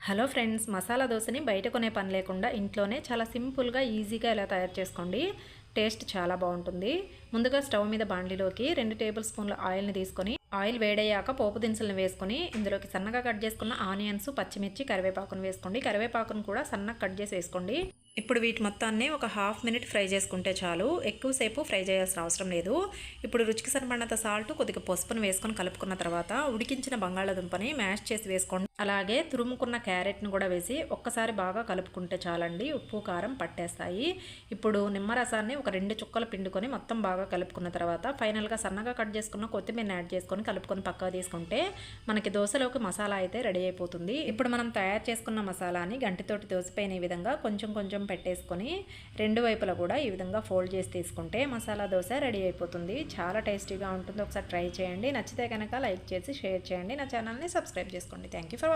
Hello friends, masala దోశని బయట కొనే పని లేకుండా ఇంట్లోనే చాలా సింపుల్గా ఈజీగా ఎలా తయారు చేసుకోండి. టేస్ట్ చాలా బాగుంటుంది. ముందుగా స్టవ్ మీద బాండ్లీలోకి 2 టేబుల్ స్పూన్ల ఆయిల్ని తీసుకొని ఆయిల్ వేడయ్యాక పోపు దినుసులను వేసుకొని ఇందులోకి సన్నగా కట్ చేసుకున్న ఆనియన్స్, పచ్చిమిర్చి, కరివేపాకును వేసుకోండి. కరివేపాకును కూడా సన్నగా కట్ చేసి వేసుకోండి. ఇప్పుడు వీటి మొత్తాన్ని ఒక హాఫ్ మినిట్ ఫ్రై చేసుకుంటే చాలు. ఎక్కువసేపు ఫ్రై చేయాల్సిన అవసరం లేదు. ఇప్పుడు రుచికి సరిపడినంత సాల్ట్, కొద్దిగా పసుపును వేసుకొని కలుపుకున్న తర్వాత ఉడికించిన బంగాళాదుంపని మ్యాష్ చేసి వేసుకోండి. అలాగే తురుముకున్న క్యారెట్ను కూడా వేసి ఒక్కసారి బాగా కలుపుకుంటే చాలండి. ఉప్పు కారం పట్టేస్తాయి. ఇప్పుడు నిమ్మరసాన్ని ఒక 2 చుక్కలు పిండుకొని మొత్తం బాగా కలుపుకున్న తర్వాత ఫైనల్గా సన్నగా కట్ చేసుకున్న కొత్తిమీరని యాడ్ చేసుకొని కలుపుకొని పక్కగా తీసుకుంటే మనకి దోశలోకి మసాలా అయితే రెడీ అయిపోతుంది. ఇప్పుడు మనం తయారు చేసుకున్న మసాలాని గంటితోటి దోశపైన ఈ విధంగా కొంచెం కొంచెం పెట్టేసుకొని 2 వైపులా కూడా ఈ విధంగా ఫోల్డ్ చేసి తీసుకుంటే మసాలా దోశ రెడీ అయిపోతుంది. చాలా టేస్టీగా ఉంటుంది. ఒకసారి ట్రై చేయండి. నచ్చితే కనుక లైక్ చేసి షేర్ చేయండి. నా ఛానల్ని సబ్స్క్రైబ్ చేసుకోండి. Thank you for